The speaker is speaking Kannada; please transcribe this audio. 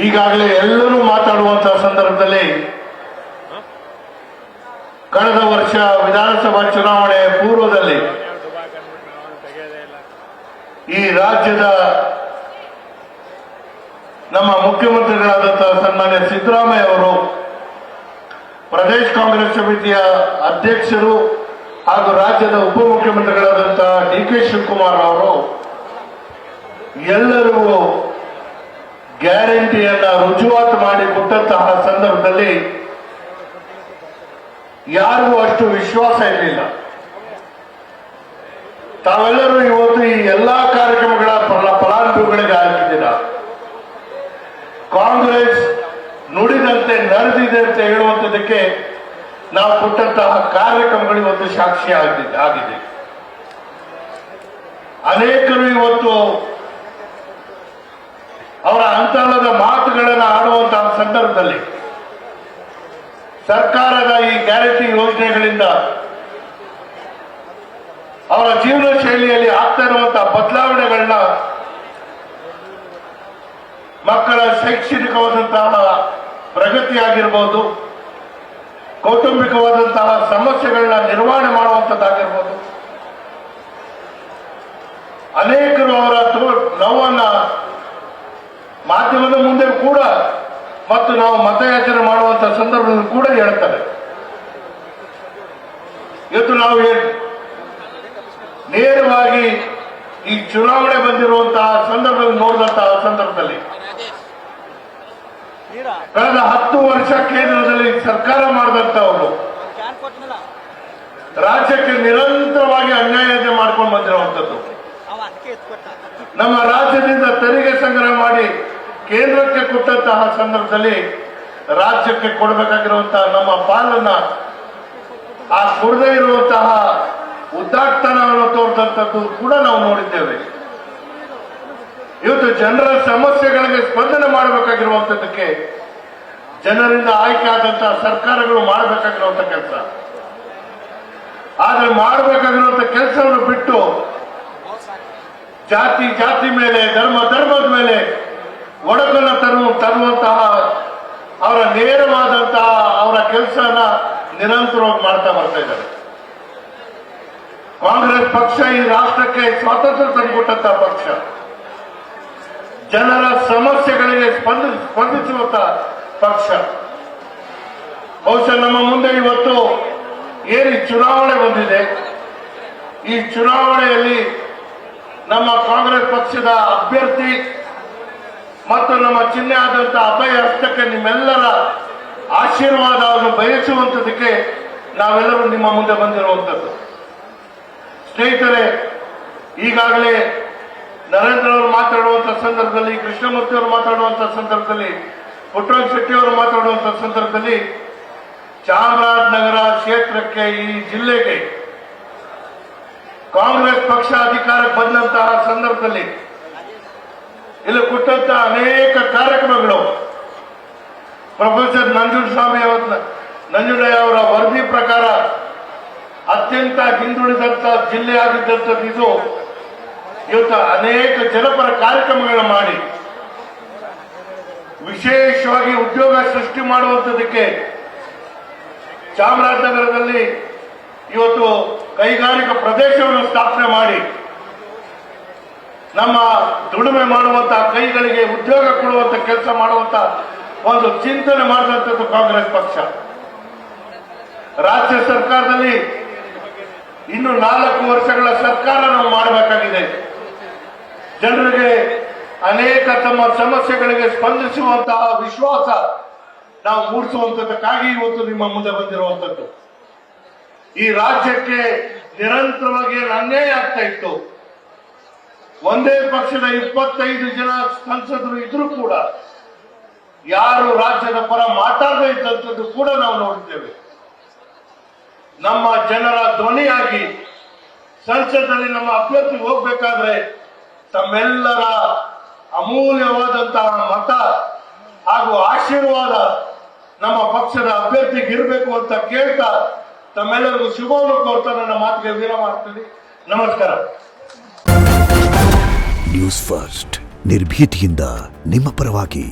ಈಗಾಗಲೇ ಎಲ್ಲರೂ ಮಾತಾಡುವಂತಹ ಸಂದರ್ಭದಲ್ಲಿ ಕಳೆದ ವರ್ಷ ವಿಧಾನಸಭಾ ಚುನಾವಣೆ ಪೂರ್ವದಲ್ಲಿ ಈ ರಾಜ್ಯದ ನಮ್ಮ ಮುಖ್ಯಮಂತ್ರಿಗಳಾದಂತಹ ಸನ್ಮಾನ್ಯ ಸಿದ್ದರಾಮಯ್ಯ ಅವರು ಪ್ರದೇಶ ಕಾಂಗ್ರೆಸ್ ಸಮಿತಿಯ ಅಧ್ಯಕ್ಷರು ಹಾಗೂ ರಾಜ್ಯದ ಉಪಮುಖ್ಯಮಂತ್ರಿಗಳಾದಂತಹ ಡಿ.ಕೆ. ಶಿವಕುಮಾರ್ ಅವರು ಎಲ್ಲರಿಗೂ ಗ್ಯಾರಂಟಿಯನ್ನ ರುಜುವಾತು ಮಾಡಿ ಕೊಟ್ಟಂತಹ ಸಂದರ್ಭದಲ್ಲಿ ಯಾರಿಗೂ ಅಷ್ಟು ವಿಶ್ವಾಸ ಇರಲಿಲ್ಲ. ತಾವೆಲ್ಲರೂ ಇವತ್ತು ಈ ಎಲ್ಲಾ ಕಾರ್ಯಕ್ರಮಗಳ ಫಲಾನುಭವಿಗಳಿಗೆ ಹಾಕಿದ್ದೀರ. ಕಾಂಗ್ರೆಸ್ ನುಡಿದಂತೆ ನಡೆದಿದೆ ಅಂತ ಹೇಳುವಂಥದ್ದಕ್ಕೆ ನಾವು ಕೊಟ್ಟಂತಹ ಕಾರ್ಯಕ್ರಮಗಳು ಇವತ್ತು ಸಾಕ್ಷಿ ಆಗಿದೆ. ಅನೇಕರು ಇವತ್ತು ಅವರ ಅಂತರದ ಮಾತುಗಳನ್ನು ಆಡುವಂತಹ ಸಂದರ್ಭದಲ್ಲಿ ಸರ್ಕಾರದ ಈ ಗ್ಯಾರಂಟಿ ಯೋಜನೆಗಳಿಂದ ಅವರ ಜೀವನ ಶೈಲಿಯಲ್ಲಿ ಆಗ್ತಾ ಇರುವಂತಹ ಬದಲಾವಣೆಗಳನ್ನ, ಮಕ್ಕಳ ಶೈಕ್ಷಣಿಕವಾದಂತಹ ಪ್ರಗತಿಯಾಗಿರ್ಬೋದು, ಕೌಟುಂಬಿಕವಾದಂತಹ ಸಮಸ್ಯೆಗಳನ್ನ ನಿರ್ವಹಣೆ ಮಾಡುವಂಥದ್ದಾಗಿರ್ಬೋದು, ಅನೇಕರು ಅವರ ನೋವನ್ನ ಮಾಧ್ಯಮದ ಮುಂದೆ ಕೂಡ ಮತ್ತು ನಾವು ಮತಯಾಚನೆ ಮಾಡುವಂತಹ ಸಂದರ್ಭದಲ್ಲಿ ಕೂಡ ಹೇಳ್ತಾರೆ. ಇವತ್ತು ನಾವು ನೇರವಾಗಿ ಈ ಚುನಾವಣೆ ಬಂದಿರುವಂತಹ ಸಂದರ್ಭದಲ್ಲಿ ನೋಡಿದಂತಹ ಸಂದರ್ಭದಲ್ಲಿ ಕಳೆದ 10 ವರ್ಷ ಕೇಂದ್ರದಲ್ಲಿ ಸರ್ಕಾರ ಮಾಡಿದಂತವರು ರಾಜ್ಯಕ್ಕೆ ನಿರಂತರವಾಗಿ ಅನ್ಯಾಯ ಮಾಡ್ಕೊಂಡು ಬಂದಿರುವಂತದ್ದು. ನಮ್ಮ ರಾಜ್ಯದಿಂದ ತೆರಿಗೆ ಸಂಗ್ರಹ ಮಾಡಿ ಕೇಂದ್ರಕ್ಕೆ ಕೊಟ್ಟಂತಹ ಸಂದರ್ಭದಲ್ಲಿ ರಾಜ್ಯಕ್ಕೆ ಕೊಡಬೇಕಾಗಿರುವಂತಹ ನಮ್ಮ ಪಾಲನ್ನ ಆ ಕೊಡದೇ ಇರುವಂತಹ ಉದ್ದಾಟತನವನ್ನು ತೋರಿದಂಥದ್ದು ಕೂಡ ನಾವು ನೋಡಿದ್ದೇವೆ. ಇವತ್ತು ಜನರ ಸಮಸ್ಯೆಗಳಿಗೆ ಸ್ಪಂದನೆ ಮಾಡಬೇಕಾಗಿರುವಂತದ್ದಕ್ಕೆ ಜನರಿಂದ ಆಯ್ಕೆ ಆದಂತಹ ಸರ್ಕಾರಗಳು ಮಾಡಬೇಕಾಗಿರುವಂತಹ ಕೆಲಸ. ಆದ್ರೆ ಮಾಡಬೇಕಾಗಿರುವಂತಹ ಕೆಲಸವನ್ನು ಬಿಟ್ಟು ಜಾತಿ ಮೇಲೆ, ಧರ್ಮದ ಮೇಲೆ ಒಡಕನ್ನು ತರುವಂತಹ ಅವರ ನೇರವಾದಂತಹ ಅವರ ಕೆಲಸನ ನಿರಂತರವಾಗಿ ಮಾಡ್ತಾ ಬರ್ತಾ ಇದ್ದಾರೆ. ಕಾಂಗ್ರೆಸ್ ಪಕ್ಷ ಈ ರಾಷ್ಟ್ರಕ್ಕೆ ಸ್ವಾತಂತ್ರ್ಯ ತಂದುಕೊಟ್ಟಂತಹ ಪಕ್ಷ, ಜನರ ಸಮಸ್ಯೆಗಳಿಗೆ ಸ್ಪಂದಿಸುವಂತಹ ಪಕ್ಷ. ಬಹುಶಃ ನಮ್ಮ ಮುಂದೆ ಇವತ್ತು ಏನು ಚುನಾವಣೆ ಬಂದಿದೆ, ಈ ಚುನಾವಣೆಯಲ್ಲಿ ನಮ್ಮ ಕಾಂಗ್ರೆಸ್ ಪಕ್ಷದ ಅಭ್ಯರ್ಥಿ ಮತ್ತು ನಮ್ಮ ಚಿಹ್ನೆ ಆದಂತಹ ಅಭಯ ಹಸ್ತಕ್ಕೆ ನಿಮ್ಮೆಲ್ಲರ ಆಶೀರ್ವಾದವನ್ನು ಬಯಸುವಂಥದಕ್ಕೆ ನಾವೆಲ್ಲರೂ ನಿಮ್ಮ ಮುಂದೆ ಬಂದಿರುವಂಥದ್ದು. ಸ್ನೇಹಿತರೆ, ಈಗಾಗಲೇ ನರೇಂದ್ರ ಅವರು ಮಾತಾಡುವಂತಹ ಸಂದರ್ಭದಲ್ಲಿ, ಕೃಷ್ಣಮೂರ್ತಿ ಅವರು ಮಾತಾಡುವಂತಹ ಸಂದರ್ಭದಲ್ಲಿ, ಪುಟ್ಟರಂಗ ಶೆಟ್ಟಿ ಅವರು ಮಾತಾಡುವಂತಹ ಸಂದರ್ಭದಲ್ಲಿ ಚಾಮರಾಜನಗರ ಕ್ಷೇತ್ರಕ್ಕೆ, ಈ ಜಿಲ್ಲೆಗೆ ಕಾಂಗ್ರೆಸ್ ಪಕ್ಷ ಅಧಿಕಾರಕ್ಕೆ ಬಂದಂತಹ ಸಂದರ್ಭದಲ್ಲಿ ಇಲ್ಲಿ ಕೊಟ್ಟಂತಹ ಅನೇಕ ಕಾರ್ಯಕ್ರಮಗಳು, ಪ್ರೊಫೆಸರ್ ನಂಜುಂಡಯ್ಯ ಅವರ ವರದಿ ಪ್ರಕಾರ ಅತ್ಯಂತ ಹಿಂದುಳಿದಂತಹ ಜಿಲ್ಲೆ ಆಗಿದ್ದಂಥದ್ದು ಇದು. ಇವತ್ತು ಅನೇಕ ಜನಪರ ಕಾರ್ಯಕ್ರಮಗಳನ್ನು ಮಾಡಿ ವಿಶೇಷವಾಗಿ ಉದ್ಯೋಗ ಸೃಷ್ಟಿ ಮಾಡುವಂಥದ್ದಕ್ಕೆ ಚಾಮರಾಜನಗರದಲ್ಲಿ ಇವತ್ತು ಕೈಗಾರಿಕಾ ಪ್ರದೇಶವನ್ನು ಸ್ಥಾಪನೆ ಮಾಡಿ ನಮ್ಮ ದುಡಿಮೆ ಮಾಡುವಂತಹ ಕೈಗಳಿಗೆ ಉದ್ಯೋಗ ಕೊಡುವಂತ ಕೆಲಸ ಮಾಡುವಂತ ಒಂದು ಚಿಂತನೆ ಮಾಡಿದಂಥದ್ದು ಕಾಂಗ್ರೆಸ್ ಪಕ್ಷ. ರಾಜ್ಯ ಸರ್ಕಾರದಲ್ಲಿ ಇನ್ನು 4 ವರ್ಷಗಳ ಸರ್ಕಾರ ನಾವು ಮಾಡಬೇಕಾಗಿದೆ. ಜನರಿಗೆ ಅನೇಕ ತಮ್ಮ ಸಮಸ್ಯೆಗಳಿಗೆ ಸ್ಪಂದಿಸುವಂತಹ ವಿಶ್ವಾಸ ನಾವು ಮೂಡಿಸುವಂತದ್ದಕ್ಕಾಗಿ ಇವತ್ತು ನಿಮ್ಮ ಮುಂದೆ ಬಂದಿರುವಂತದ್ದು. ಈ ರಾಜ್ಯಕ್ಕೆ ನಿರಂತರವಾಗಿ ಅನ್ಯಾಯ ಆಗ್ತಾ ಇತ್ತು. ಒಂದೇ ಪಕ್ಷದ 25 ಜನ ಸಂಸದರು ಇದ್ರೂ ಕೂಡ ಯಾರು ರಾಜ್ಯದ ಪರ ಮಾತಾಡದೇ ಇದ್ದಂಥದ್ದು ಕೂಡ ನಾವು ನೋಡಿದ್ದೇವೆ. ನಮ್ಮ ಜನರ ಧ್ವನಿಯಾಗಿ ಸಂಸತ್ನಲ್ಲಿ ನಮ್ಮ ಅಭ್ಯರ್ಥಿ ಹೋಗ್ಬೇಕಾದ್ರೆ ತಮ್ಮೆಲ್ಲರ ಅಮೂಲ್ಯವಾದಂತಹ ಮತ ಹಾಗೂ ಆಶೀರ್ವಾದ ನಮ್ಮ ಪಕ್ಷದ ಅಭ್ಯರ್ಥಿಗೆ ಇರಬೇಕು ಅಂತ ಕೇಳ್ತಾ ತಮ್ಮೆಲ್ಲರಿಗೂ ಶುಭವನ್ನು ಕೋರ್ತಾ ನನ್ನ ಮಾತಿಗೆ ವಿರಾಮ ಮಾಡ್ತೀನಿ. ನಮಸ್ಕಾರ. ನ್ಯೂಸ್ ಫಸ್ಟ್ ನಿರ್ಭೀತಿಯಿಂದ ನಿಮ್ಮ ಪರವಾಗಿ.